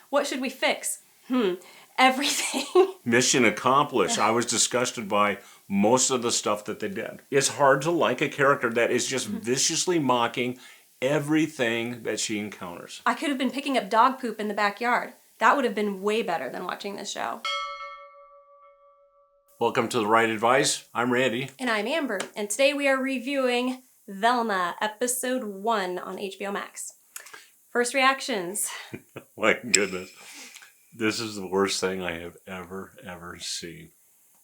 What should we fix? Everything. Mission accomplished. I was disgusted by most of the stuff that they did. It's hard to like a character that is just viciously mocking everything that she encounters. I could have been picking up dog poop in the backyard. That would have been way better than watching this show. Welcome to The Right Advice. I'm Randy. And I'm Amber. And today we are reviewing Velma, episode 1 on HBO Max. First reactions. My goodness. This is the worst thing I have ever seen.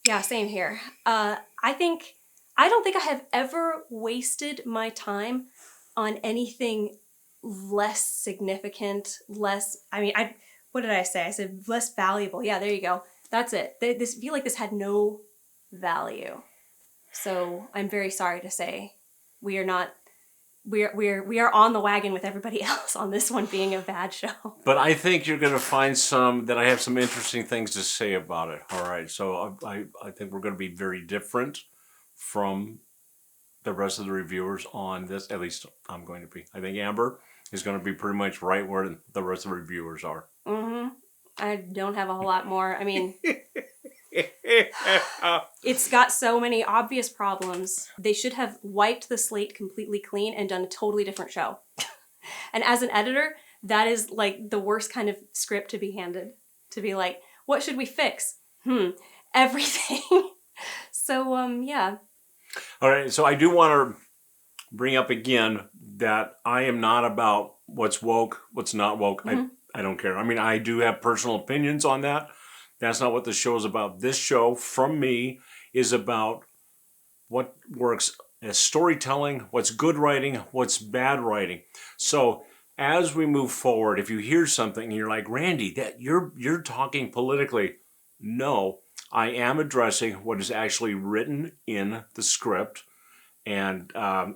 Yeah, same here. I don't think I have ever wasted my time on anything less significant, what did I say? I said less valuable. Yeah, there you go. That's it. I feel like this had no value. So I'm very sorry to say we are on the wagon with everybody else on this one being a bad show. But I think you're going to find I have some interesting things to say about it. All right. So I think we're going to be very different from the rest of the reviewers on this. At least I'm going to be. I think Amber is going to be pretty much right where the rest of the reviewers are. Mm-hmm. I don't have a whole lot more. I mean, it's got so many obvious problems. They should have wiped the slate completely clean and done a totally different show. And as an editor, that is like the worst kind of script to be handed. To be like, what should we fix? Everything. So, yeah. All right. So I do want to bring up again that I am not about what's woke, what's not woke. Mm-hmm. I don't care. I mean, I do have personal opinions on that. That's not what the show is about. This show, from me, is about what works as storytelling, what's good writing, what's bad writing. So as we move forward, if you hear something and you're like, Randy, that you're talking politically. No, I am addressing what is actually written in the script. And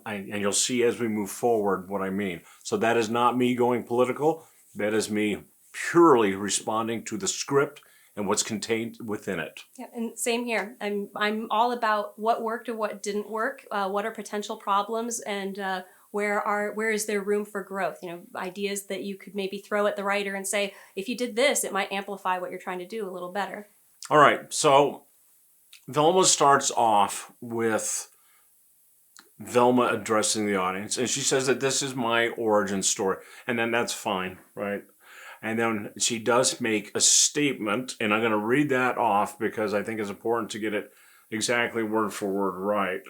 you'll see as we move forward what I mean. So that is not me going political. That is me purely responding to the script and what's contained within it. Yeah, and same here. I'm all about what worked or what didn't work, what are potential problems, and where is there room for growth? You know, ideas that you could maybe throw at the writer and say, if you did this, it might amplify what you're trying to do a little better. All right, so Velma starts off with Velma addressing the audience, and she says that this is my origin story, and then that's fine, right? And then she does make a statement, and I'm going to read that off because I think it's important to get it exactly word for word right.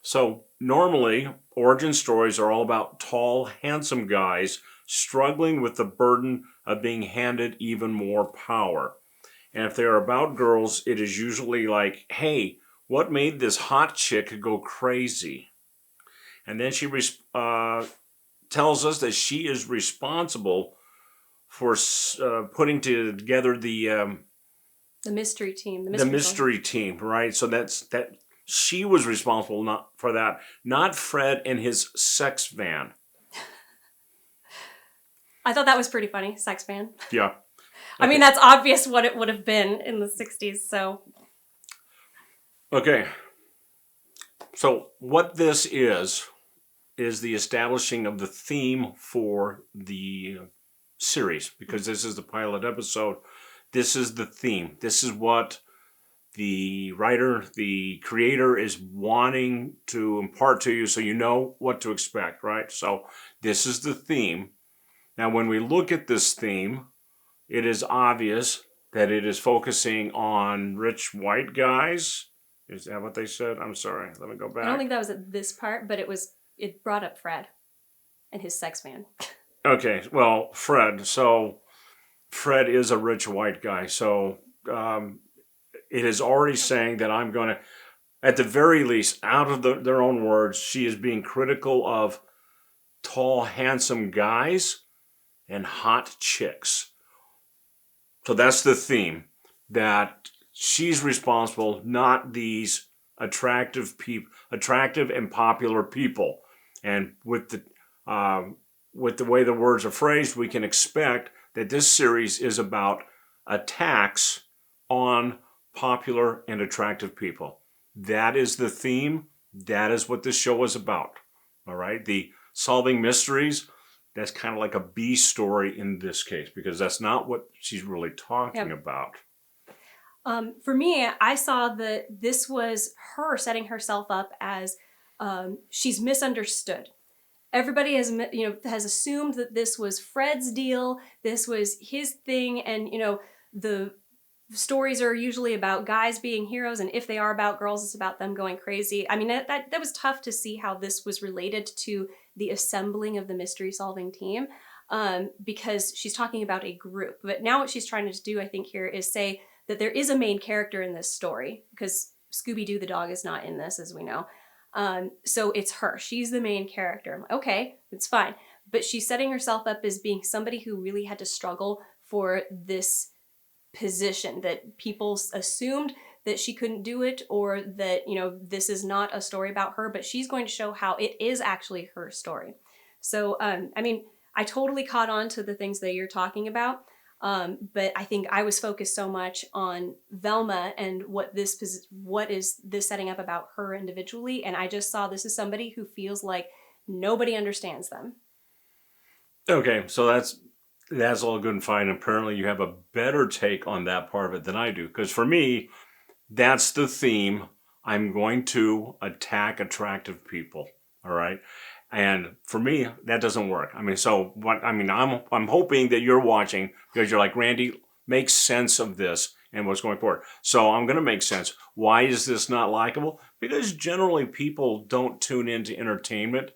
So normally, origin stories are all about tall, handsome guys struggling with the burden of being handed even more power. And if they're about girls, it is usually like, hey, what made this hot chick go crazy? And then she tells us that she is responsible for putting together the mystery team. The mystery team, right? So that she was responsible for that, not Fred and his sex van. I thought that was pretty funny, sex van. Yeah. Okay. I mean, that's obvious what it would have been in the 60s, so... Okay, so what this is the establishing of the theme for the series, because this is the pilot episode. This is the theme. This is what the writer, the creator is wanting to impart to you so you know what to expect, right? So this is the theme. Now, when we look at this theme, it is obvious that it is focusing on rich white guys. Is that what they said? I'm sorry. Let me go back. I don't think that was at this part, but it brought up Fred and his sex van. Okay, well, Fred. So Fred is a rich white guy. So it is already saying that I'm going to, at the very least, out of their own words, she is being critical of tall, handsome guys and hot chicks. So that's the theme, that she's responsible, not these attractive and popular people. And with the way the words are phrased, we can expect that this series is about attacks on popular and attractive people. That is the theme. That is what this show is about. All right? The solving mysteries, that's kind of like a B story in this case, because that's not what she's really talking Yep. about. For me, I saw that this was her setting herself up as she's misunderstood. Everybody has assumed that this was Fred's deal, this was his thing, and the stories are usually about guys being heroes, and if they are about girls, it's about them going crazy. I mean, that was tough to see how this was related to the assembling of the mystery solving team, because she's talking about a group. But now what she's trying to do, I think, here is say that there is a main character in this story, because Scooby-Doo the dog is not in this, as we know. So it's her. She's the main character. Okay, it's fine. But she's setting herself up as being somebody who really had to struggle for this position, that people assumed that she couldn't do it, or that, this is not a story about her, but she's going to show how it is actually her story. So, I mean, I totally caught on to the things that you're talking about. But I think I was focused so much on Velma and what is this setting up about her individually. And I just saw this is somebody who feels like nobody understands them. Okay, so that's all good and fine. Apparently, you have a better take on that part of it than I do, because for me, that's the theme. I'm going to attack attractive people. All right. And for me, that doesn't work. I mean, so what? I mean, I'm hoping that you're watching because you're like, Randy, make sense of this and what's going forward. So I'm going to make sense. Why is this not likable? Because generally people don't tune into entertainment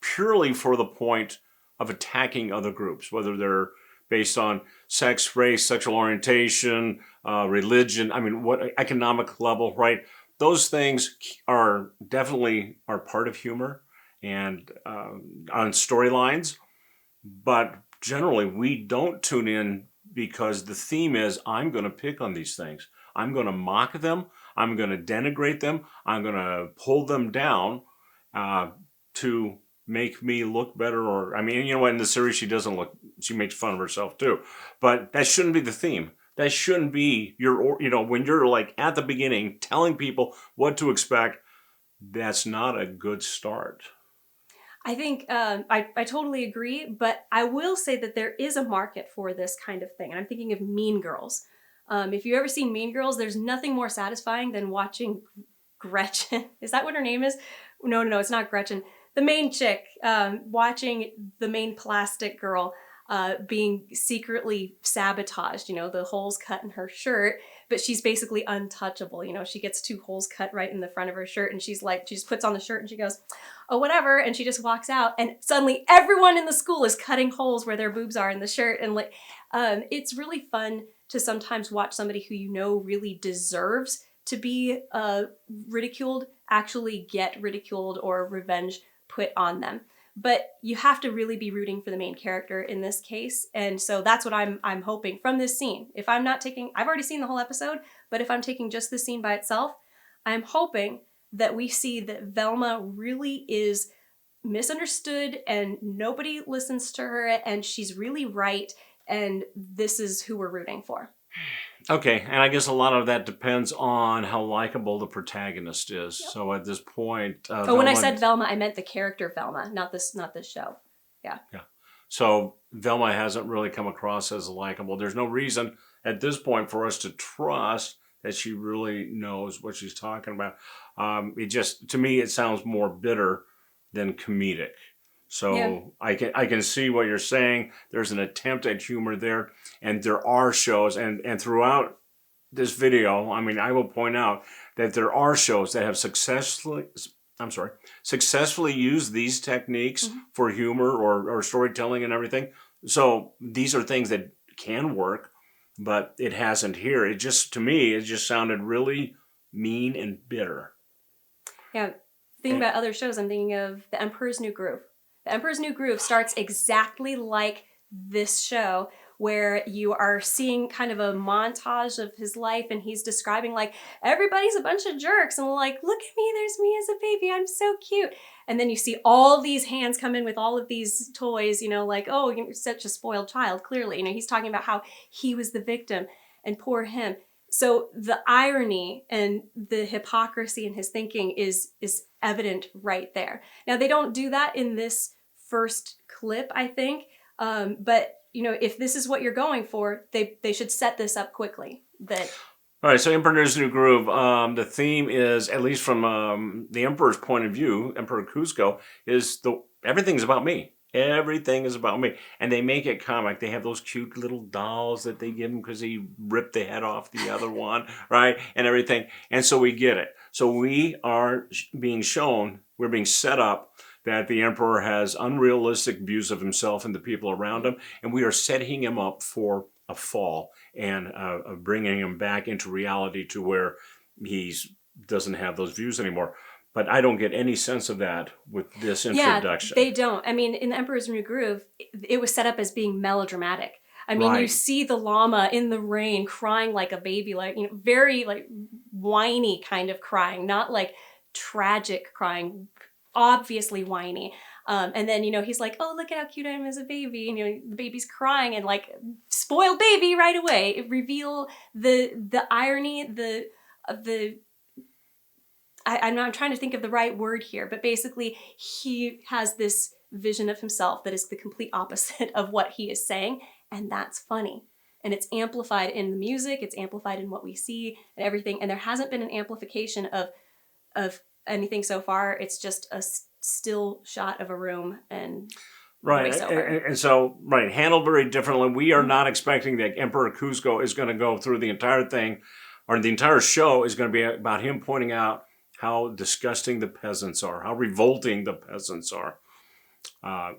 purely for the point of attacking other groups, whether they're based on sex, race, sexual orientation, religion. I mean, what economic level, right? Those things are definitely part of humor and on storylines, but generally we don't tune in because the theme is I'm going to pick on these things. I'm going to mock them. I'm going to denigrate them. I'm going to pull them down to make me look better. Or, I mean, in the series she doesn't look, she makes fun of herself too. But that shouldn't be the theme. That shouldn't be when you're like at the beginning telling people what to expect, that's not a good start. I think I totally agree, but I will say that there is a market for this kind of thing. And I'm thinking of Mean Girls. If you've ever seen Mean Girls, there's nothing more satisfying than watching Gretchen. Is that what her name is? No, it's not Gretchen. The main chick, watching the main plastic girl being secretly sabotaged, the holes cut in her shirt, but she's basically untouchable. She gets 2 holes cut right in the front of her shirt, and she's like, she just puts on the shirt and she goes, oh, whatever, and she just walks out, and suddenly everyone in the school is cutting holes where their boobs are in the shirt. And it's really fun to sometimes watch somebody who really deserves to be ridiculed actually get ridiculed or revenge put on them. But you have to really be rooting for the main character in this case. And so that's what I'm hoping from this scene. If I'm not taking, I've already seen the whole episode, but if I'm taking just the scene by itself, I'm hoping that we see that Velma really is misunderstood and nobody listens to her and she's really right. And this is who we're rooting for. Okay, and I guess a lot of that depends on how likable the protagonist is. Yep. So at this point, when I said Velma, I meant the character Velma, not this show. Yeah. Yeah. So Velma hasn't really come across as likable. There's no reason at this point for us to trust that she really knows what she's talking about. To me, it sounds more bitter than comedic. So yeah. I can see what you're saying. There's an attempt at humor there, and there are shows, and throughout this video, I will point out that there are shows that have successfully used these techniques for humor or storytelling and everything. So these are things that can work, but it hasn't here. It just sounded really mean and bitter. Yeah, thinking about other shows, I'm thinking of The Emperor's New Groove. The Emperor's New Groove starts exactly like this show, where you are seeing kind of a montage of his life, and he's describing like, everybody's a bunch of jerks, and like, look at me, there's me as a baby, I'm so cute. And then you see all these hands come in with all of these toys, like, oh, you're such a spoiled child, clearly. He's talking about how he was the victim, and poor him. So the irony and the hypocrisy in his thinking is evident right there. Now, they don't do that in this first clip, I think. But if this is what you're going for, they should set this up quickly. All right, so Emperor's New Groove. The theme is, at least from the Emperor's point of view, Emperor Kuzco, is everything's about me. Everything is about me. And they make it comic. They have those cute little dolls that they give him because he ripped the head off the other one, right? And everything. And so we get it. So we are being shown, we're being set up that the Emperor has unrealistic views of himself and the people around him. And we are setting him up for a fall and bringing him back into reality to where he doesn't have those views anymore. But I don't get any sense of that with this introduction. Yeah, they don't. I mean, in The Emperor's New Groove, it was set up as being melodramatic. I mean, Right. You see the llama in the rain crying like a baby, very whiny kind of crying, not like tragic crying, obviously whiny. And then, he's like, oh, look at how cute I am as a baby. And, the baby's crying and spoiled baby right away. It reveal the irony, I'm trying to think of the right word here, but basically he has this vision of himself that is the complete opposite of what he is saying. And that's funny. And it's amplified in the music. It's amplified in what we see and everything. And there hasn't been an amplification of anything so far. It's just a still shot of a room and right. voiceover. And so, right, handled very differently. We are not expecting that Emperor Kuzco is going to go through the entire thing, or the entire show is going to be about him pointing out how disgusting the peasants are, how revolting the peasants are. I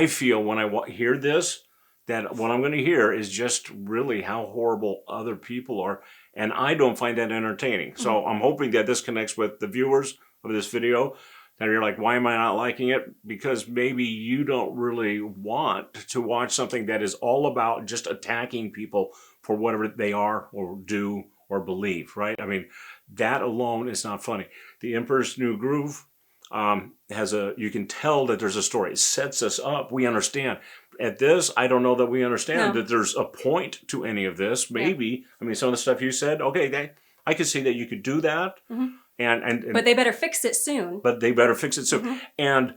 feel when I hear this, that what I'm going to hear is just really how horrible other people are. And I don't find that entertaining. Mm-hmm. So I'm hoping that this connects with the viewers of this video, that you're like, why am I not liking it? Because maybe you don't really want to watch something that is all about just attacking people for whatever they are or do or believe, right? I mean, that alone is not funny. The Emperor's New Groove you can tell that there's a story. It sets us up. We understand. At this, I don't know that we understand that there's a point to any of this. Maybe. Yeah. I mean, some of the stuff you said, okay, I could see that you could do that. Mm-hmm. But they better fix it soon. Mm-hmm. And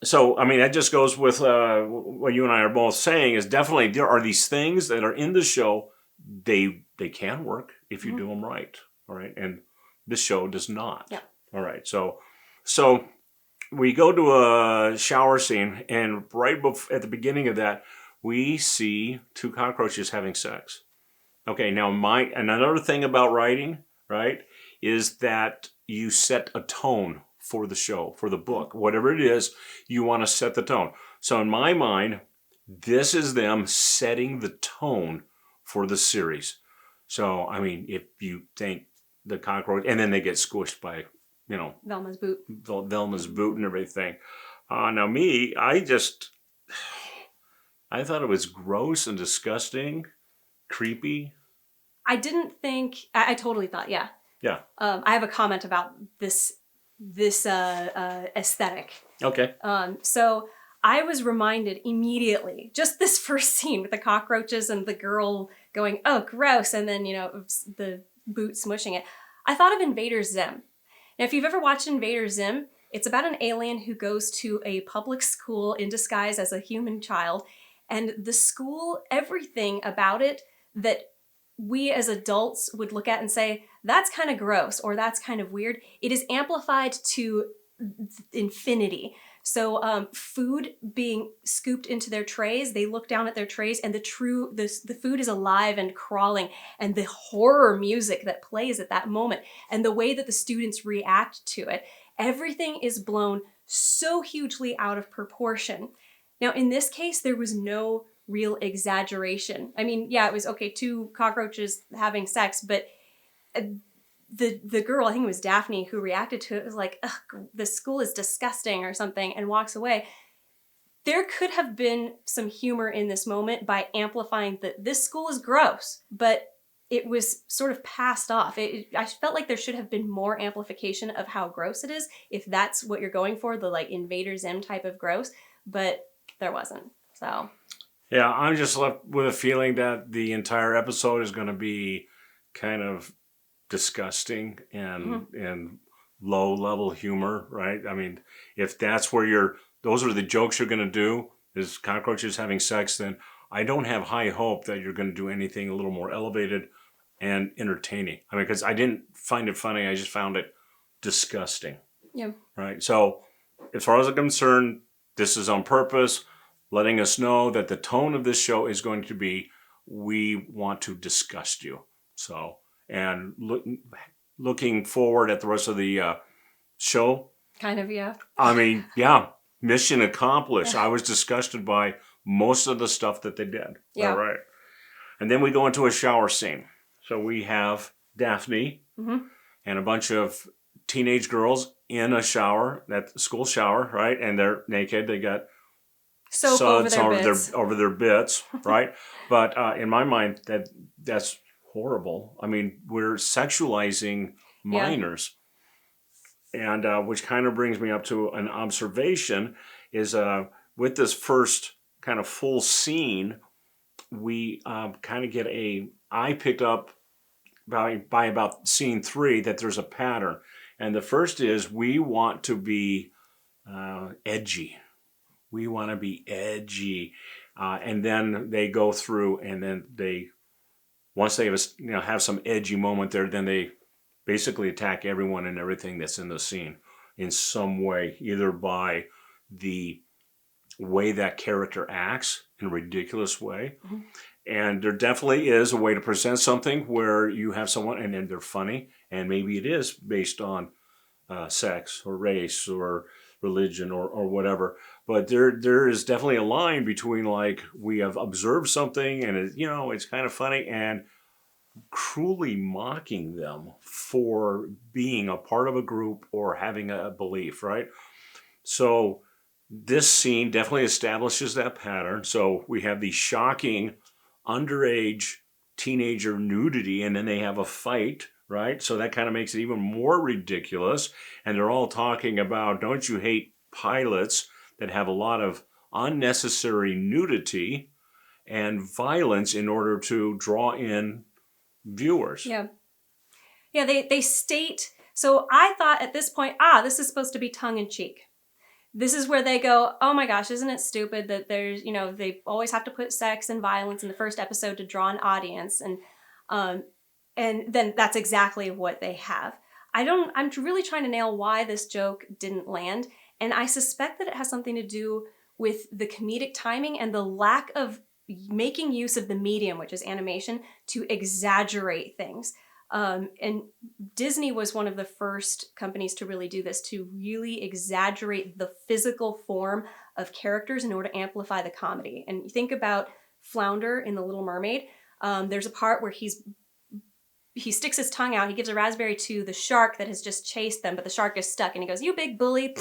so, I mean, that just goes with what you and I are both saying is definitely there are these things that are in the show. They can work if you do them right. All right. And this show does not. Yeah. All right. So we go to a shower scene, and right at the beginning of that, we see two cockroaches having sex. Okay, now another thing about writing, right, is that you set a tone for the show, for the book. Whatever it is, you want to set the tone. So in my mind, this is them setting the tone for the series. So, I mean, if you think the cockroach, and then they get squished by Velma's boot and everything. Now me, I thought it was gross and disgusting, creepy. I didn't think. I totally thought, yeah. Yeah. I have a comment about this aesthetic. Okay. So I was reminded immediately, just this first scene with the cockroaches and the girl going, "Oh, gross," and then the boot smushing it. I thought of Invader Zim. Now, if you've ever watched Invader Zim, it's about an alien who goes to a public school in disguise as a human child. And the school, everything about it that we as adults would look at and say, that's kind of gross or that's kind of weird, it is amplified to infinity. So food being scooped into their trays, they look down at their trays and the food is alive and crawling, and the horror music that plays at that moment and the way that the students react to it, everything is blown so hugely out of proportion. Now, in this case, there was no real exaggeration. I mean, yeah, it was okay, two cockroaches having sex, but the girl, I think it was Daphne, who reacted to it, was like, ugh, the school is disgusting or something, and walks away. There could have been some humor in this moment by amplifying that this school is gross, but it was sort of passed off. I felt like there should have been more amplification of how gross it is, if that's what you're going for, the Invader Zim type of gross, but there wasn't. So yeah, I'm just left with a feeling that the entire episode is going to be kind of disgusting and low level humor, right? I mean, if that's where you're those are the jokes you're going to do, is cockroaches having sex, then I don't have high hope that you're going to do anything a little more elevated and entertaining. I mean, because I didn't find it funny. I just found it disgusting. Yeah. Right. So as far as I'm concerned, this is on purpose, letting us know that the tone of this show is going to be, we want to disgust you. So, and looking forward at the rest of the show. Kind of, yeah. I mean, yeah, mission accomplished. I was disgusted by most of the stuff that they did. Yeah. All right. And then we go into a shower scene. So we have Daphne and a bunch of teenage girls in a shower, that school shower, right? And they're naked. They got soap suds over their bits, right? But in my mind, that's horrible. I mean, we're sexualizing minors. And which kind of brings me up to an observation is with this first kind of full scene, we kind of get I picked up by about scene 3 that there's a pattern. And the first is we want to be edgy. We want to be edgy. And then they go through and then once they have some edgy moment there, then they basically attack everyone and everything that's in the scene in some way, either by the way that character acts in a ridiculous way. And there definitely is a way to present something where you have someone and then they're funny, and maybe it is based on sex or race or religion or whatever. But there is definitely a line between, like, we have observed something and it's kind of funny, and cruelly mocking them for being a part of a group or having a belief, right? So this scene definitely establishes that pattern. So we have the shocking underage teenager nudity, and then they have a fight, right? So that kind of makes it even more ridiculous. And they're all talking about, don't you hate pilots that have a lot of unnecessary nudity and violence in order to draw in viewers. Yeah. Yeah, they state, so I thought at this point, this is supposed to be tongue-in-cheek. This is where they go, oh my gosh, isn't it stupid that there's, they always have to put sex and violence in the first episode to draw an audience. And then that's exactly what they have. I'm really trying to nail why this joke didn't land. And I suspect that it has something to do with the comedic timing and the lack of making use of the medium, which is animation, to exaggerate things. And Disney was one of the first companies to really do this, to really exaggerate the physical form of characters in order to amplify the comedy. And you think about Flounder in The Little Mermaid. There's a part where he sticks his tongue out, he gives a raspberry to the shark that has just chased them, but the shark is stuck, and he goes, "You big bully,"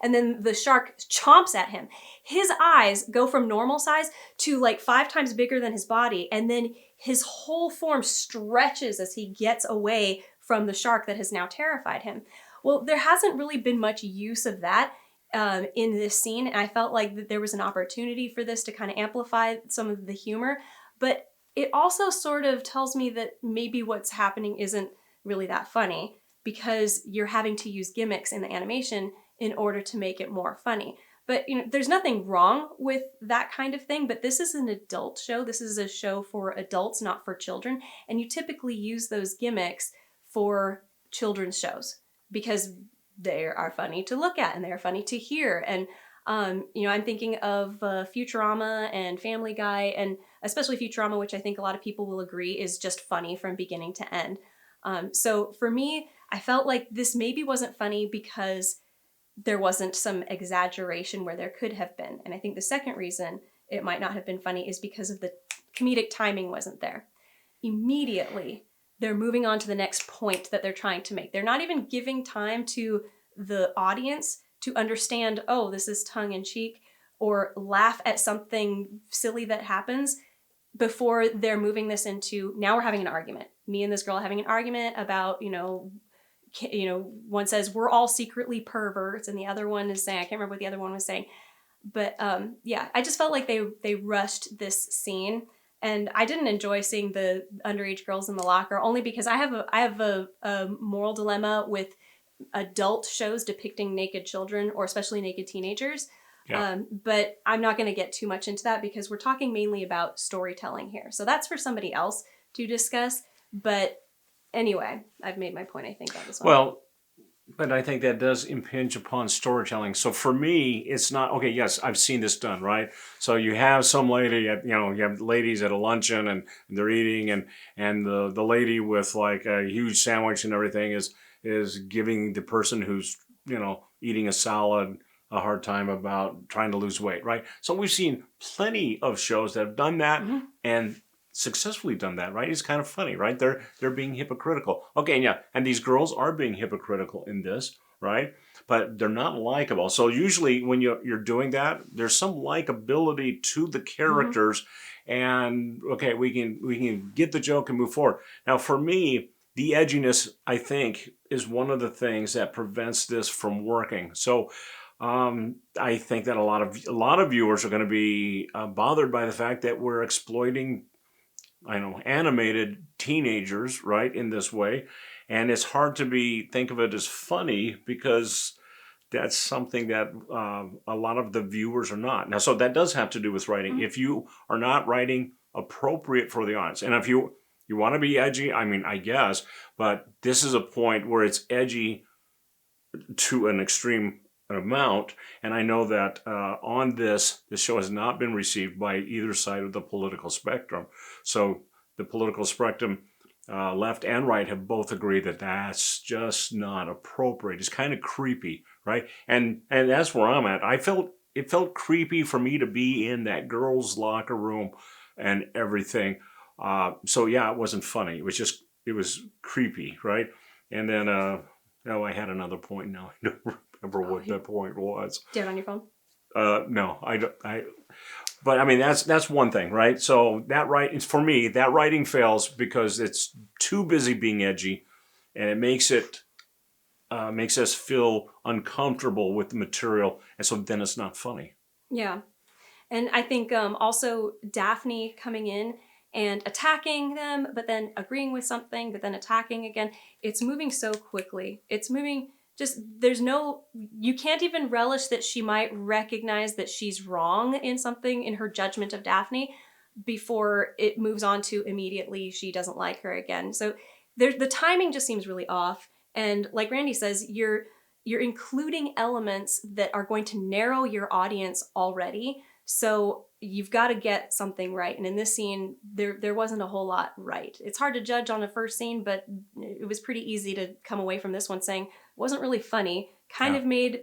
and then the shark chomps at him. His eyes go from normal size to like 5 times bigger than his body, and then his whole form stretches as he gets away from the shark that has now terrified him. Well, there hasn't really been much use of that in this scene, and I felt like that there was an opportunity for this to kind of amplify some of the humor, but it also sort of tells me that maybe what's happening isn't really that funny, because you're having to use gimmicks in the animation in order to make it more funny. But there's nothing wrong with that kind of thing, but this is an adult show. This is a show for adults, not for children. And you typically use those gimmicks for children's shows because they are funny to look at and they're funny to hear. And I'm thinking of Futurama and Family Guy, and especially Futurama, which I think a lot of people will agree is just funny from beginning to end. So for me, I felt like this maybe wasn't funny because there wasn't some exaggeration where there could have been. And I think the second reason it might not have been funny is because of the comedic timing wasn't there. Immediately, they're moving on to the next point that they're trying to make. They're not even giving time to the audience to understand, oh, this is tongue-in-cheek, or laugh at something silly that happens before they're moving this into, now we're having an argument. Me and this girl are having an argument about, one says, we're all secretly perverts, and the other one is saying, I can't remember what the other one was saying. But I just felt like they rushed this scene, and I didn't enjoy seeing the underage girls in the locker, only because I have a moral dilemma with adult shows depicting naked children, or especially naked teenagers. Yeah. But I'm not going to get too much into that because we're talking mainly about storytelling here. So that's for somebody else to discuss. But anyway, I've made my point, I think, on this one. Well, but I think that does impinge upon storytelling. So for me, it's not okay. Yes, I've seen this done, right? So you have some lady at, you have ladies at a luncheon and they're eating, and the lady with like a huge sandwich and everything is giving the person who's eating a salad a hard time about trying to lose weight, right? So we've seen plenty of shows that have done that and successfully done that, right? It's kind of funny, right? They're being hypocritical. Okay, yeah, and these girls are being hypocritical in this, right? But they're not likable. So usually when you're doing that, there's some likability to the characters, and okay, we can get the joke and move forward. Now, for me, the edginess, I think, is one of the things that prevents this from working. So I think that a lot of viewers are going to be bothered by the fact that we're exploiting, I know, animated teenagers, right, in this way, and it's hard to think of it as funny because that's something that a lot of the viewers are not. Now, so that does have to do with writing. If you are not writing appropriate for the audience, and if you want to be edgy, I mean, I guess, but this is a point where it's edgy to an extreme amount, and I know that on this show has not been received by either side of the political spectrum. So the political spectrum, left and right, have both agreed that that's just not appropriate. It's kind of creepy, right? And that's where I'm at. It felt creepy for me to be in that girls' locker room and everything. So yeah, it wasn't funny. It was creepy, right? And then I had another point. Now I don't remember what that point was. Do you have it on your phone? No, I don't. But I mean, that's one thing, right? So for me, that writing fails because it's too busy being edgy, and it makes us feel uncomfortable with the material, and so then it's not funny. Yeah. And I think also Daphne coming in and attacking them, but then agreeing with something, but then attacking again. It's moving so quickly. It's moving you can't even relish that she might recognize that she's wrong in something in her judgment of Daphne before it moves on to immediately she doesn't like her again. So the timing just seems really off. And like Randy says, you're including elements that are going to narrow your audience already. So you've got to get something right. And in this scene, there wasn't a whole lot right. It's hard to judge on the first scene, but it was pretty easy to come away from this one saying it wasn't really funny. Kind of made,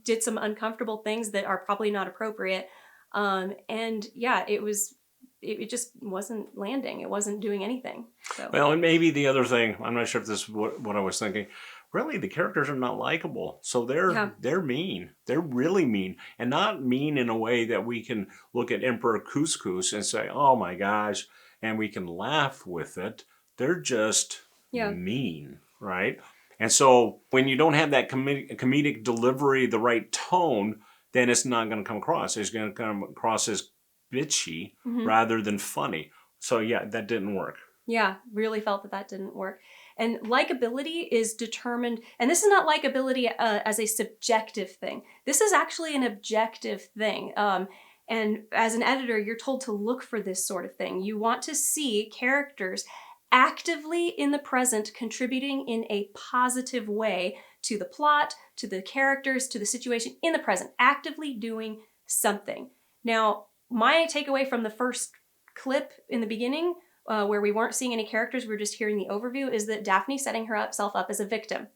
did some uncomfortable things that are probably not appropriate. And yeah, it just wasn't landing. It wasn't doing anything. So. Well, and maybe the other thing, I'm not sure if this is what I was thinking. Really, the characters are not likable. So they're mean. They're really mean. And not mean in a way that we can look at Emperor Couscous and say, oh my gosh, and we can laugh with it. They're just mean, right? And so when you don't have that comedic delivery, the right tone, then it's not going to come across. It's going to come across as bitchy rather than funny. So yeah, that didn't work. Yeah, really felt that didn't work. And likability is determined, and this is not likability as a subjective thing. This is actually an objective thing. And as an editor, you're told to look for this sort of thing. You want to see characters actively in the present contributing in a positive way to the plot, to the characters, to the situation in the present, actively doing something. Now, my takeaway from the first clip in the beginning, where we weren't seeing any characters, we were just hearing the overview, is that Daphne's setting herself up as a victim.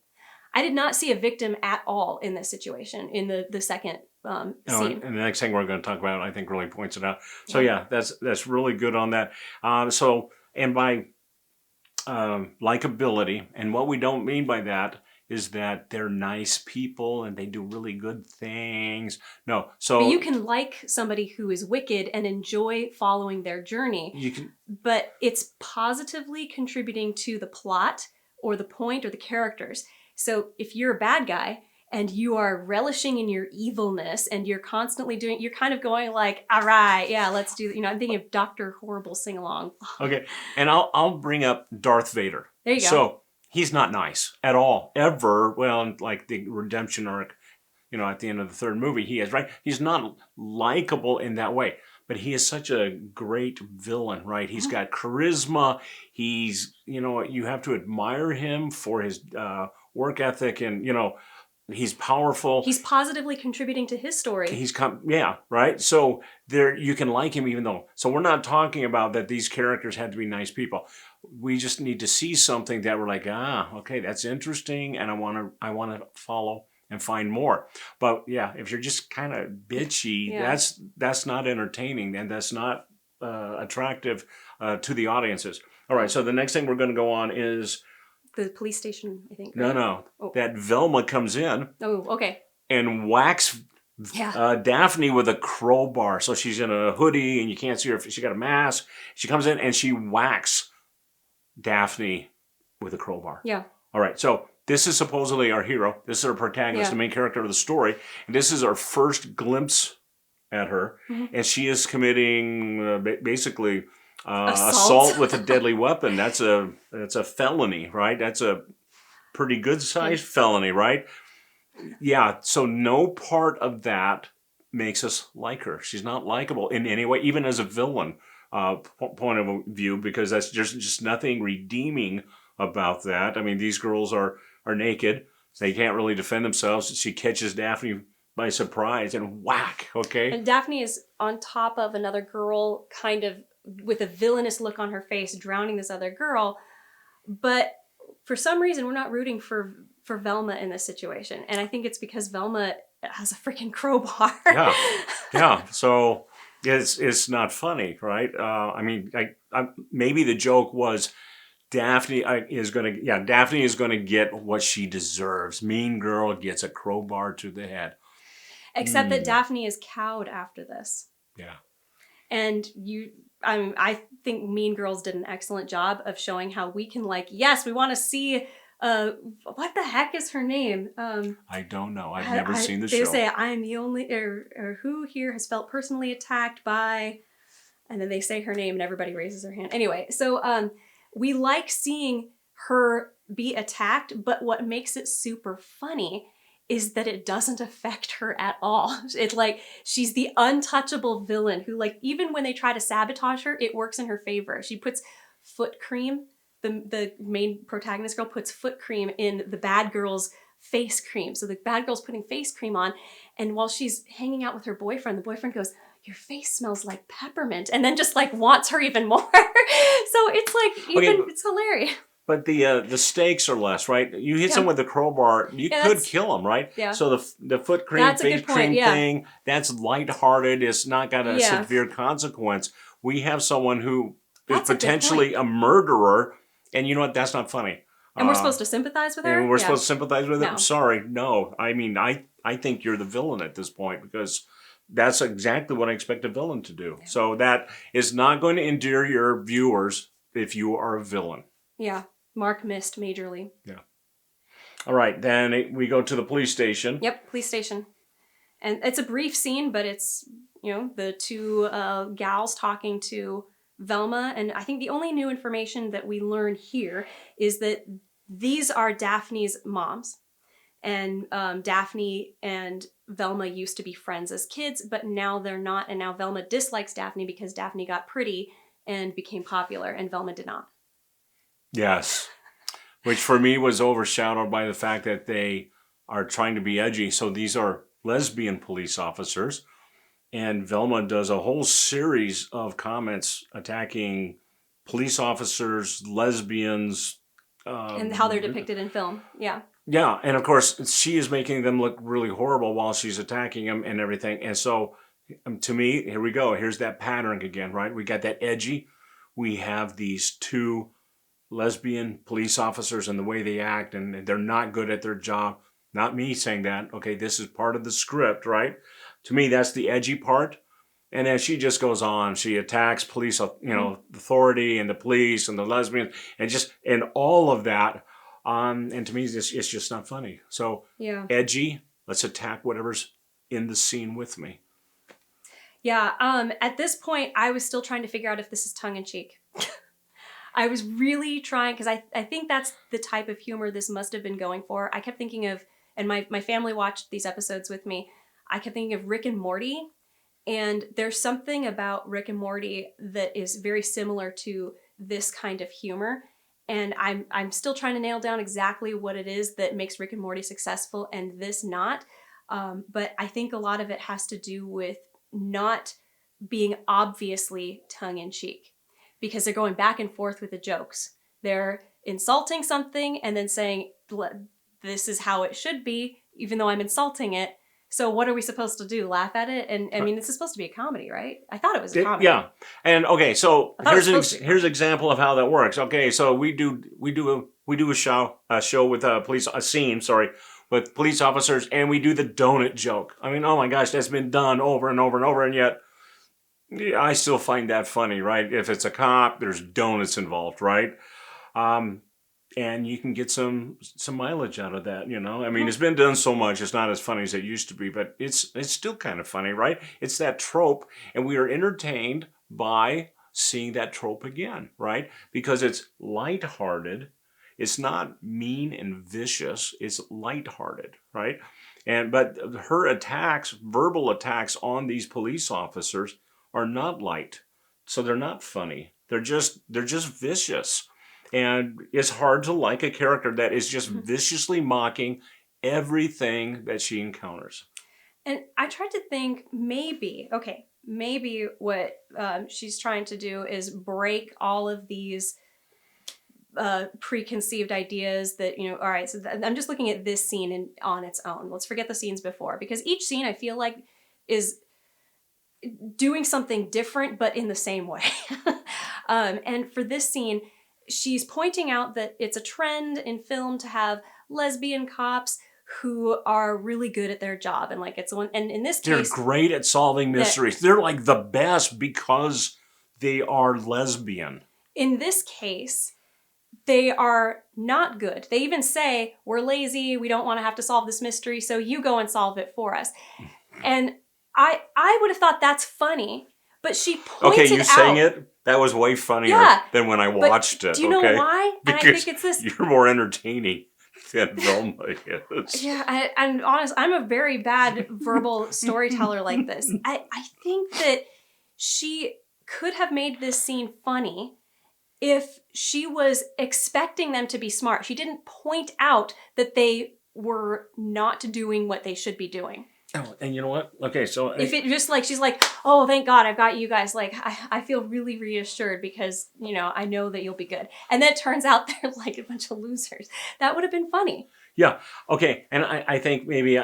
I did not see a victim at all in this situation, in the second scene. And the next thing we're going to talk about, I think, really points it out. So yeah, that's really good on that. And by likability, and what we don't mean by that is that they're nice people and they do really good things. No, so but you can like somebody who is wicked and enjoy following their journey. But it's positively contributing to the plot or the point or the characters. So if you're a bad guy and you are relishing in your evilness and you're constantly you're kind of going like, all right, yeah, let's do, I'm thinking of Dr. Horrible sing along. Okay, and I'll bring up Darth Vader. There you go. So he's not nice at all, ever. Well, like the redemption arc, at the end of the third movie, he is, right? He's not likable in that way, but he is such a great villain, right? He's got charisma. He's, you have to admire him for his work ethic, and, he's powerful. He's positively contributing to his story. Yeah, right? So there, you can like him even though. So we're not talking about that these characters had to be nice people. We just need to see something that we're like, okay, that's interesting, and I want to follow and find more. But yeah, if you're just kind of bitchy, that's not entertaining, and that's not attractive to the audiences. All right, so the next thing we're going to go on is the police station, I think. Right? No. Oh. That Velma comes in. Oh, okay. And whacks Daphne with a crowbar. So she's in a hoodie and you can't see her. She got a mask. She comes in and she whacks Daphne with a crowbar. Yeah. All right. So this is supposedly our hero. This is our protagonist, the main character of the story. And this is our first glimpse at her. Mm-hmm. And she is committing basically assault with a deadly weapon. That's a felony, right? That's a pretty good sized felony, right? Yeah, so no part of that makes us like her. She's not likable in any way, even as a villain point of view, because that's just nothing redeeming about that. I mean, these girls are naked. They can't really defend themselves. She catches Daphne by surprise and whack, okay? And Daphne is on top of another girl, kind of with a villainous look on her face, drowning this other girl. But for some reason, we're not rooting for Velma in this situation. And I think it's because Velma has a freaking crowbar. Yeah. So it's not funny, right? I mean, maybe the joke was Daphne is going to get what she deserves. Mean girl gets a crowbar to the head. Except that Daphne is cowed after this. Yeah. And I think Mean Girls did an excellent job of showing how we can we want to see what the heck is her name? I don't know. I've never seen the show. They say, I'm the only, or who here has felt personally attacked by, and then they say her name and everybody raises their hand. Anyway, so we like seeing her be attacked, but what makes it super funny is that it doesn't affect her at all. It's like she's the untouchable villain who, like, even when they try to sabotage her, it works in her favor. She puts foot cream. The main protagonist girl puts foot cream in the bad girl's face cream. So the bad girl's putting face cream on, and while she's hanging out with her boyfriend, the boyfriend goes, "Your face smells like peppermint," and then just like wants her even more. So it's like it's hilarious. But the stakes are less, right? You hit someone with a crowbar, you could kill them, right? Yeah. So the foot cream, face cream thing, that's lighthearted. It's not got a severe consequence. We have someone who is potentially a murderer, and you know what? That's not funny. And we're supposed to sympathize with her? And we're supposed to sympathize with her? Sorry, no. I mean, I think you're the villain at this point, because that's exactly what I expect a villain to do. Yeah. So that is not going to endear your viewers if you are a villain. Yeah. Mark missed majorly. Yeah. All right, then we go to the police station. Yep, police station. And it's a brief scene, but it's, the two gals talking to Velma. And I think the only new information that we learn here is that these are Daphne's moms. And Daphne and Velma used to be friends as kids, but now they're not. And now Velma dislikes Daphne because Daphne got pretty and became popular, and Velma did not. Yes, which for me was overshadowed by the fact that they are trying to be edgy. So these are lesbian police officers, and Velma does a whole series of comments attacking police officers, lesbians. And how they're depicted in film, yeah. Yeah, and of course, she is making them look really horrible while she's attacking them and everything. And so, to me, here we go. Here's that pattern again, right? We got that edgy. We have these two lesbian police officers and the way they act, and they're not good at their job. Not me saying that. Okay, this is part of the script, right? To me, that's the edgy part. And then she just goes on. She attacks police, authority and the police and the lesbians and all of that. And to me, it's just not funny. So edgy. Let's attack whatever's in the scene with me. Yeah. At this point, I was still trying to figure out if this is tongue in cheek. I was really trying, because I think that's the type of humor this must have been going for. I kept thinking of and my family watched these episodes with me, I kept thinking of Rick and Morty. And there's something about Rick and Morty that is very similar to this kind of humor. And I'm still trying to nail down exactly what it is that makes Rick and Morty successful and this not. But I think a lot of it has to do with not being obviously tongue-in-cheek, because they're going back and forth with the jokes. They're insulting something and then saying, this is how it should be, even though I'm insulting it. So what are we supposed to do? Laugh at it? And I mean, this is supposed to be a comedy, right? I thought it was a comedy. Yeah. And okay, so here's an example of how that works. Okay, so we do a show with a scene with police officers, and we do the donut joke. I mean, oh my gosh, that's been done over and over and over, and yet I still find that funny, right? If it's a cop, there's donuts involved, right? And you can get some mileage out of that, you know? I mean, it's been done so much, it's not as funny as it used to be, but it's still kind of funny, right? It's that trope, and we are entertained by seeing that trope again, right? Because it's lighthearted. It's not mean and vicious. It's lighthearted, right? But her attacks, verbal attacks on these police officers are not light. So they're not funny. They're just vicious. And it's hard to like a character that is just viciously mocking everything that she encounters. And I tried to think maybe what she's trying to do is break all of these preconceived ideas that, you know, all right, so I'm just looking at this scene on its own. Let's forget the scenes before, because each scene I feel like is doing something different, but in the same way. And for this scene, she's pointing out that it's a trend in film to have lesbian cops who are really good at their job. And like, it's one, and in this case, they're great at solving mysteries. They're like the best because they are lesbian. In this case, they are not good. They even say, we're lazy, we don't want to have to solve this mystery, so you go and solve it for us. And I would have thought that's funny, but she pointed out... Okay, you saying it? That was way funnier than when I watched it. Do you know why? Because and I think it's this... You're more entertaining than Velma is. Yeah, and honest, I'm a very bad verbal storyteller like this. I think that she could have made this scene funny if she was expecting them to be smart. She didn't point out that they were not doing what they should be doing. Oh, and you know what? Okay, so... If it just like, she's like, oh, thank God I've got you guys. Like, I feel really reassured because, you know, I know that you'll be good. And then it turns out they're like a bunch of losers. That would have been funny. Yeah, okay. And I think maybe...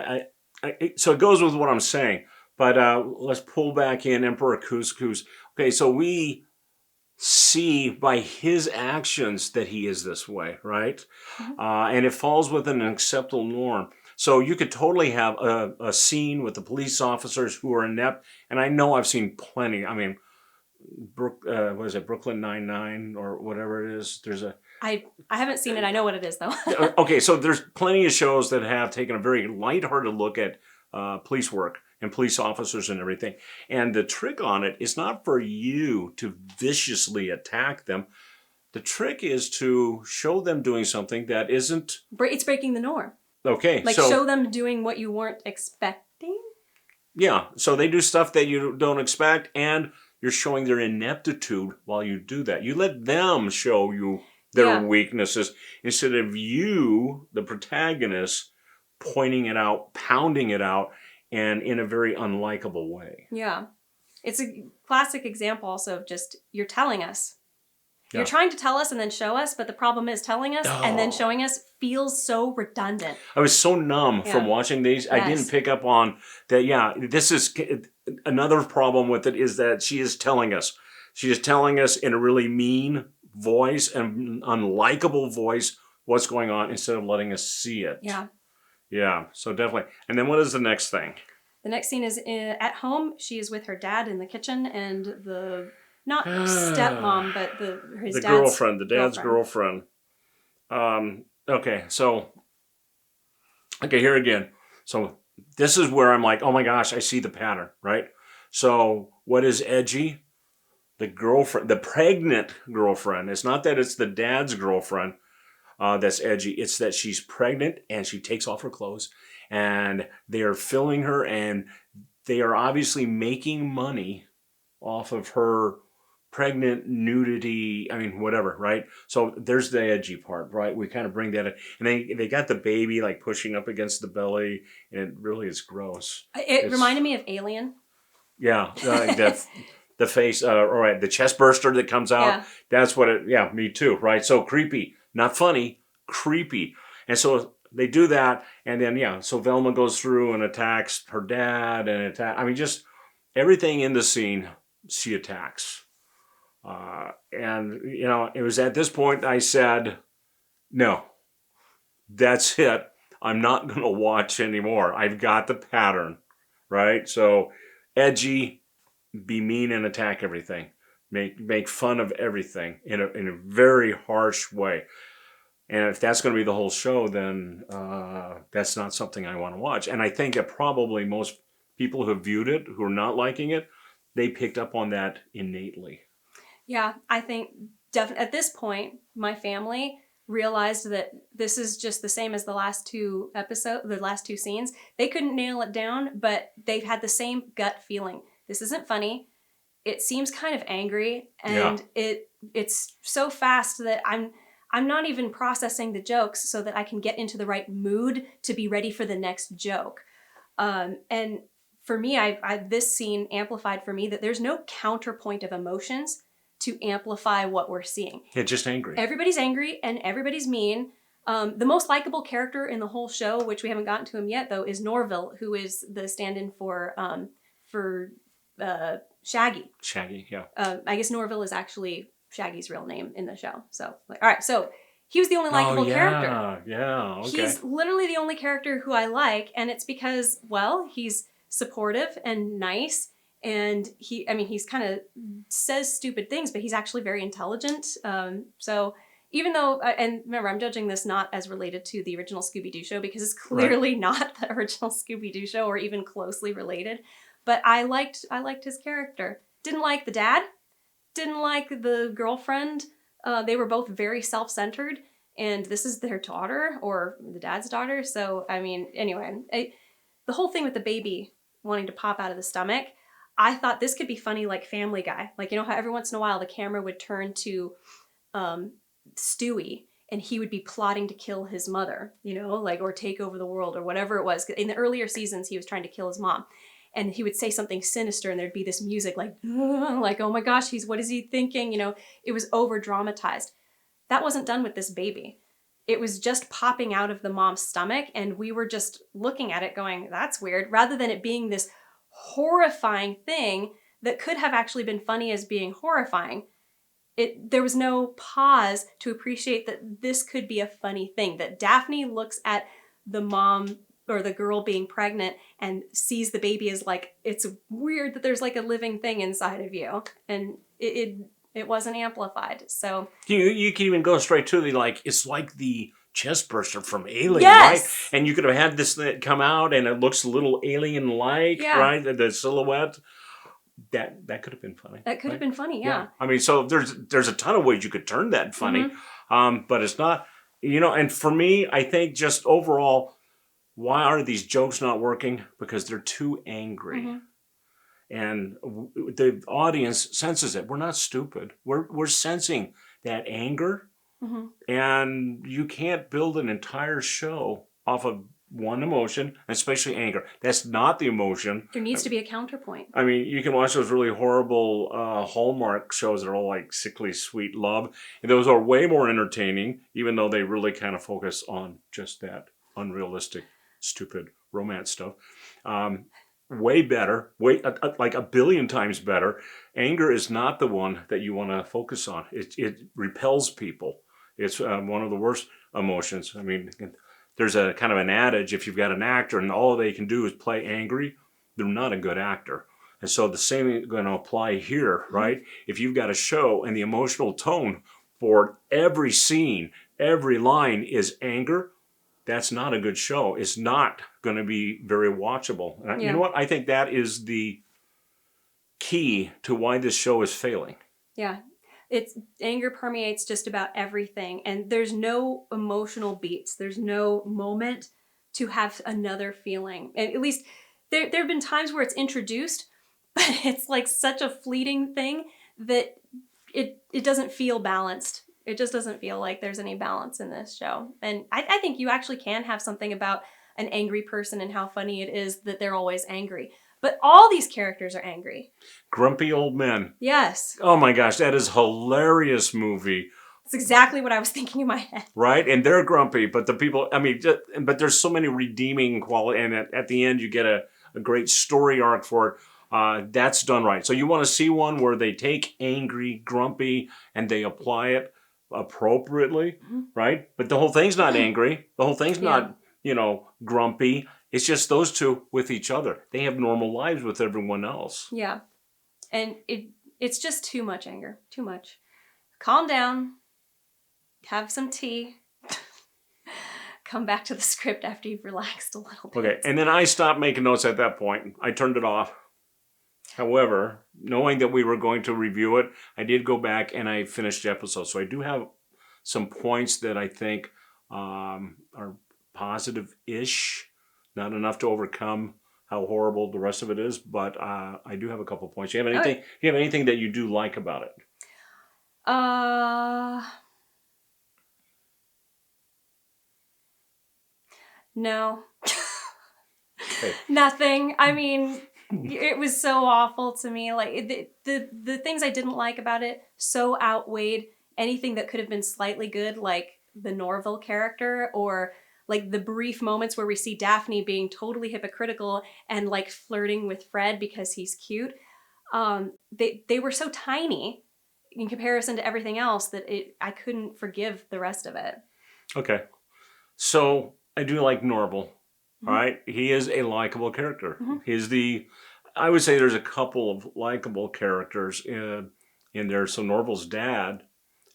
so it goes with what I'm saying. But let's pull back in Emperor Couscous. Okay, so we see by his actions that he is this way, right? Mm-hmm. And it falls within an acceptable norm. So you could totally have a scene with the police officers who are inept. And I know I've seen plenty. I mean, what is it, Brooklyn Nine-Nine or whatever it is? There's a... I haven't seen it. I know what it is, though. Okay, so there's plenty of shows that have taken a very lighthearted look at police work and police officers and everything. And the trick on it is not for you to viciously attack them. The trick is to show them doing something that isn't... It's breaking the norm. Okay, like, so show them doing what you weren't expecting? Yeah, so they do stuff that you don't expect, and you're showing their ineptitude while you do that. You let them show you their weaknesses instead of you, the protagonist, pointing it out, pounding it out, and in a very unlikable way. Yeah. It's a classic example also of just, you're telling us. You're trying to tell us and then show us, but the problem is telling us and then showing us feels so redundant. I was so numb from watching these. Yes. I didn't pick up on that. Yeah, this is another problem with it, is that she is telling us. She is telling us in a really mean voice and unlikable voice what's going on instead of letting us see it. Yeah. Yeah, so definitely. And then what is the next thing? The next scene is at home. She is with her dad in the kitchen, and the... Not stepmom, but his dad's girlfriend, the dad's girlfriend. Okay, so, here again. So this is where I'm like, oh my gosh, I see the pattern, right? So what is edgy? The girlfriend, the pregnant girlfriend. It's not that it's the dad's girlfriend. that's edgy. It's that she's pregnant and she takes off her clothes, and they are filling her, and they are obviously making money off of her pregnant nudity. I mean, whatever, right? So there's the edgy part, right? We kind of bring that in. And they got the baby like pushing up against the belly, and it really is gross. It reminded me of Alien. Yeah, the face, all right, the chest burster that comes out. Yeah. That's what it, yeah, me too, right? So creepy. Not funny, creepy. And so they do that, and then, yeah, so Velma goes through and attacks her dad, I mean, just everything in the scene, she attacks. And, it was at this point I said, no, that's it. I'm not going to watch anymore. I've got the pattern, right? So edgy, be mean and attack everything. Make fun of everything in a very harsh way. And if that's going to be the whole show, then that's not something I want to watch. And I think that probably most people who have viewed it, who are not liking it, they picked up on that innately. Yeah, I think definitely at this point, my family realized that this is just the same as the last two scenes. They couldn't nail it down, but they've had the same gut feeling. This isn't funny. It seems kind of angry, and it's so fast that I'm not even processing the jokes so that I can get into the right mood to be ready for the next joke. And for me, this scene amplified for me that there's no counterpoint of emotions to amplify what we're seeing. Yeah, just angry. Everybody's angry and everybody's mean. The most likable character in the whole show, which we haven't gotten to him yet, though, is Norville, who is the stand-in for Shaggy. Shaggy, yeah. I guess Norville is actually Shaggy's real name in the show. So, all right, so he was the only likable character. Yeah, okay. He's literally the only character who I like, and it's because, well, he's supportive and nice. And he's kind of says stupid things, but he's actually very intelligent. So even though, and remember, I'm judging this not as related to the original Scooby-Doo show because it's clearly not the original Scooby-Doo show or even closely related. But I liked his character. Didn't like the dad. Didn't like the girlfriend. They were both very self-centered, and this is their daughter or the dad's daughter. So anyway, the whole thing with the baby wanting to pop out of the stomach. I thought this could be funny like Family Guy. Like, how every once in a while the camera would turn to Stewie and he would be plotting to kill his mother, or take over the world or whatever it was. In the earlier seasons, he was trying to kill his mom. And he would say something sinister and there'd be this music like oh my gosh, what is he thinking? It was over dramatized. That wasn't done with this baby. It was just popping out of the mom's stomach and we were just looking at it going, that's weird, rather than it being this horrifying thing that could have actually been funny as being horrifying. There was no pause to appreciate that this could be a funny thing, that Daphne looks at the mom or the girl being pregnant and sees the baby as like, it's weird that there's like a living thing inside of you, and it wasn't amplified. So you can even go straight to it's like the chest burster from Alien, yes! Right? And you could have had this come out and it looks a little alien-like, right? The silhouette. That could have been funny. That could have been funny, yeah. I mean, so there's a ton of ways you could turn that funny, but it's not, and for me, I think just overall, why are these jokes not working? Because they're too angry. And the audience senses it. We're not stupid. We're sensing that anger. And you can't build an entire show off of one emotion, especially anger. That's not the emotion. There needs to be a counterpoint. I mean, you can watch those really horrible Hallmark shows that are all like Sickly Sweet Love. And those are way more entertaining, even though they really kind of focus on just that unrealistic, stupid romance stuff. Way better, like a billion times better. Anger is not the one that you want to focus on. It repels people. It's one of the worst emotions. I mean, there's a kind of an adage, if you've got an actor and all they can do is play angry, they're not a good actor. And so the same is going to apply here, right? If you've got a show and the emotional tone for every scene, every line is anger, that's not a good show. It's not going to be very watchable. And you know what? I think that is the key to why this show is failing. Yeah. Anger permeates just about everything, and there's no emotional beats. There's no moment to have another feeling. And at least there have been times where it's introduced, but it's like such a fleeting thing that it doesn't feel balanced. It just doesn't feel like there's any balance in this show. And I think you actually can have something about an angry person and how funny it is that they're always angry. But all these characters are angry. Grumpy old men. Yes. Oh my gosh, that is a hilarious movie. That's exactly what I was thinking in my head. Right? And they're grumpy, but the people, I mean, but there's so many redeeming quality, and at the end you get a great story arc for it. That's done right. So you want to see one where they take angry, grumpy, and they apply it appropriately, right? But the whole thing's not angry. The whole thing's not, grumpy. It's just those two with each other. They have normal lives with everyone else. Yeah. And it's just too much anger. Too much. Calm down. Have some tea. Come back to the script after you've relaxed a little bit. Okay, and then I stopped making notes at that point. I turned it off. However, knowing that we were going to review it, I did go back and I finished the episode. So I do have some points that I think are positive-ish. Not enough to overcome how horrible the rest of it is, but I do have a couple points. Do you have anything that you do like about it? No. Okay. Nothing. I mean, it was so awful to me. Like the things I didn't like about it so outweighed anything that could have been slightly good, like the Norville character, or like the brief moments where we see Daphne being totally hypocritical and like flirting with Fred because he's cute. They were so tiny in comparison to everything else that I couldn't forgive the rest of it. Okay. So I do like Norville. All right. He is a likable character. I would say there's a couple of likable characters in there. So Norville's dad,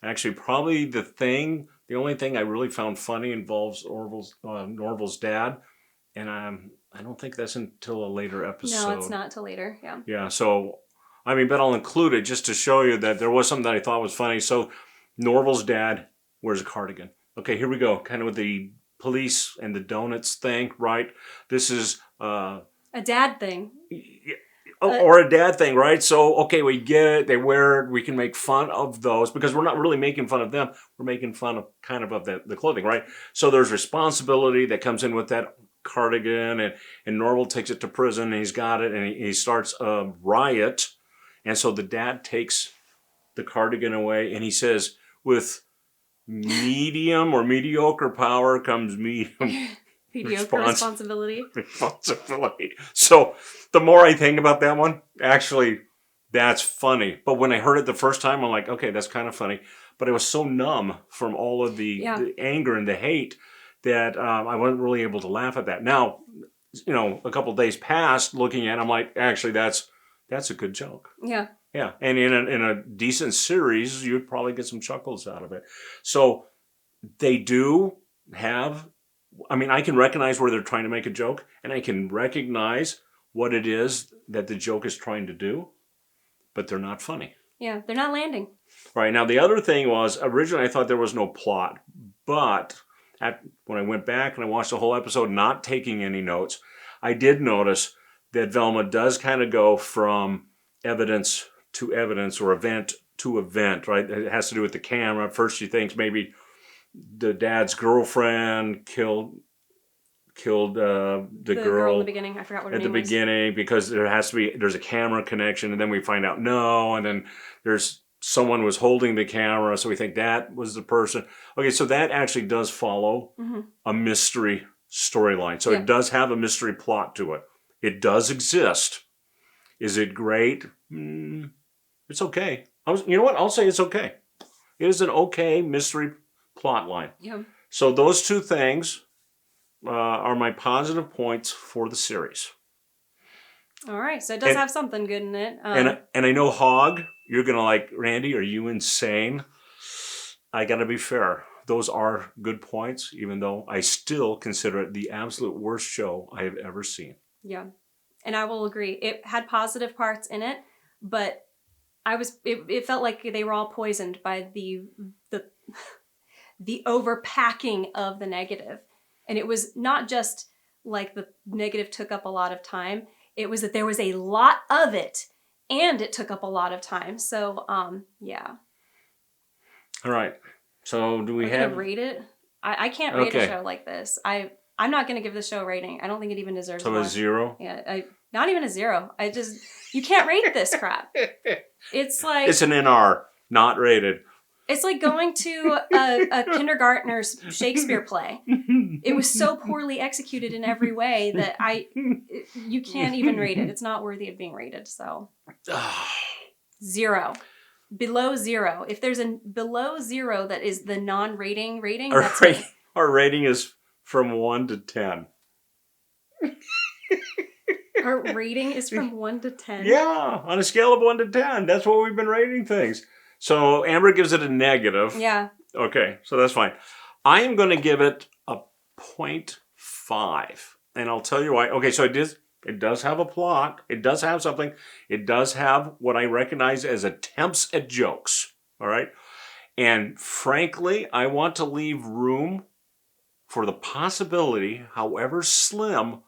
actually probably the only thing I really found funny involves Norville's dad. And I don't think that's until a later episode. No, it's not till later. Yeah. Yeah. So, I mean, but I'll include it just to show you that there was something that I thought was funny. So Norville's dad wears a cardigan. Okay, here we go. Kind of with the police and the donuts thing, right? This is a dad thing. Or a dad thing, right? So, okay, we get it. They wear it. We can make fun of those because we're not really making fun of them. We're making fun of kind of the clothing, right? So there's responsibility that comes in with that cardigan, and Norville takes it to prison, and he's got it, and he starts a riot. And so the dad takes the cardigan away, and he says, with medium or mediocre power comes medium mediocre responsibility. So the more I think about that one, actually, that's funny. But when I heard it the first time, I'm like, okay, that's kind of funny. But I was so numb from all of the anger and the hate that I wasn't really able to laugh at that. Now, a couple of days passed looking at it, I'm like, actually, that's a good joke. Yeah. Yeah, and in a decent series, you'd probably get some chuckles out of it. So they do have, I mean, I can recognize where they're trying to make a joke, and I can recognize what it is that the joke is trying to do, but they're not funny. Yeah, they're not landing. Right, now the other thing was, originally I thought there was no plot, but when I went back and I watched the whole episode, not taking any notes, I did notice that Velma does kind of go from evidence to evidence or event to event, right? It has to do with the camera. First she thinks maybe the dad's girlfriend killed the girl in the beginning. I forgot what her name was. At the beginning, because there's a camera connection, and then we find out no, and then there's someone was holding the camera, so we think that was the person. Okay, so that actually does follow a mystery storyline. So it does have a mystery plot to it. It does exist. Is it great? It's okay. You know what? I'll say it's okay. It is an okay mystery plot line. Yeah. So those two things are my positive points for the series. All right. So it does have something good in it. And I know, Hog, you're going to like, Randy, are you insane? I got to be fair. Those are good points, even though I still consider it the absolute worst show I have ever seen. Yeah. And I will agree. It had positive parts in it, but It felt like they were all poisoned by the overpacking of the negative. And it was not just like the negative took up a lot of time. It was that there was a lot of it and it took up a lot of time. So, yeah. All right. So do we We're have... gonna rate it? I can't rate Okay. a show like this. I'm not gonna give the show a rating. I don't think it even deserves So one. a 0? Yeah, not even a 0. You can't rate this crap. It's like... It's an NR, not rated. It's like going to a kindergartner's Shakespeare play. It was so poorly executed in every way that you can't even rate it. It's not worthy of being rated. So 0. Below 0. If there's a below 0 that is the non-rating rating, that's me. Our rating is from 1 to 10. Our rating is from 1 to 10? Yeah, on a scale of 1 to 10. That's what we've been rating things. So Amber gives it a negative. Yeah. Okay, so that's fine. I am going to give it a 0.5. And I'll tell you why. Okay, so it does have a plot. It does have something. It does have what I recognize as attempts at jokes. All right? And frankly, I want to leave room for the possibility, however slim,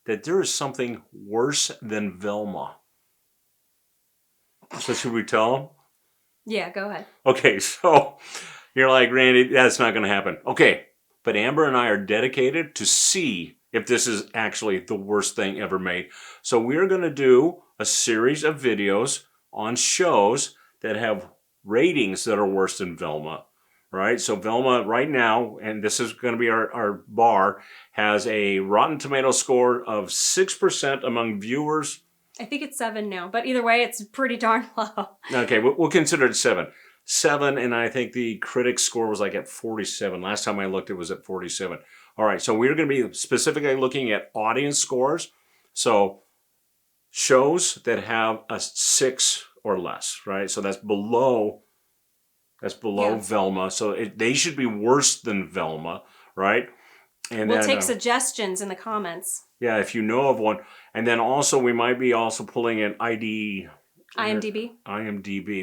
that there is something worse than Velma. So should we tell them? Yeah, go ahead. Okay, so you're like, Randy, that's not going to happen. Okay, but Amber and I are dedicated to see if this is actually the worst thing ever made. So we're going to do a series of videos on shows that have ratings that are worse than Velma. Right? So Velma right now, and this is going to be our bar, has a Rotten Tomato score of 6% among viewers. I think it's 7 now, but either way, it's pretty darn low. Okay, we'll consider it 7. 7, and I think the critic score was like at 47. Last time I looked, it was at 47. All right, so we're going to be specifically looking at audience scores. So shows that have a 6 or less, right? So that's below Yeah. Velma. So they should be worse than Velma, right? And We'll then, take suggestions in the comments. Yeah, if you know of one. And then also we might be also pulling in IMDb,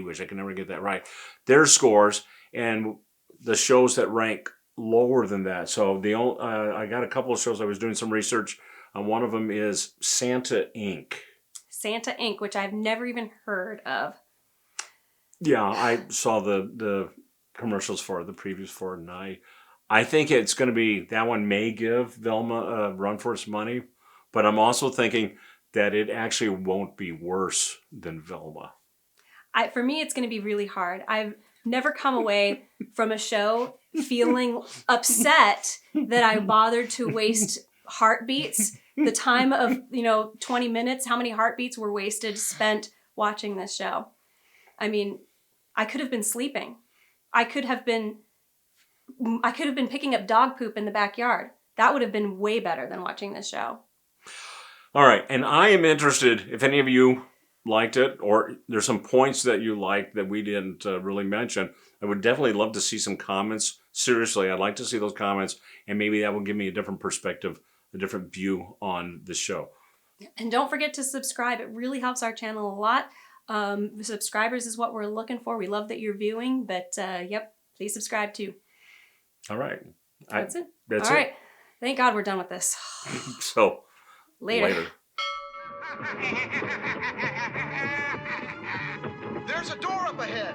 which I can never get that right. Their scores and the shows that rank lower than that. So I got a couple of shows. I was doing some research on. One of them is Santa Inc. Santa Inc., which I've never even heard of. Yeah, I saw the commercials for it, the previews for it, and I think it's going to be, that one may give Velma a run for its money, but I'm also thinking that it actually won't be worse than Velma. For me, it's going to be really hard. I've never come away from a show feeling upset that I bothered to waste heartbeats. The time of, 20 minutes, how many heartbeats were spent watching this show? I mean, I could have been sleeping. I could have been picking up dog poop in the backyard. That would have been way better than watching this show. All right, and I am interested if any of you liked it, or there's some points that you liked that we didn't really mention. I would definitely love to see some comments. Seriously, I'd like to see those comments, and maybe that will give me a different perspective, a different view on the show. And don't forget to subscribe. It really helps our channel a lot. Subscribers is what we're looking for. We love that you're viewing, but please subscribe too. All right. That's it. That's All it. right. Thank God we're done with this. So, Later. There's a door up ahead.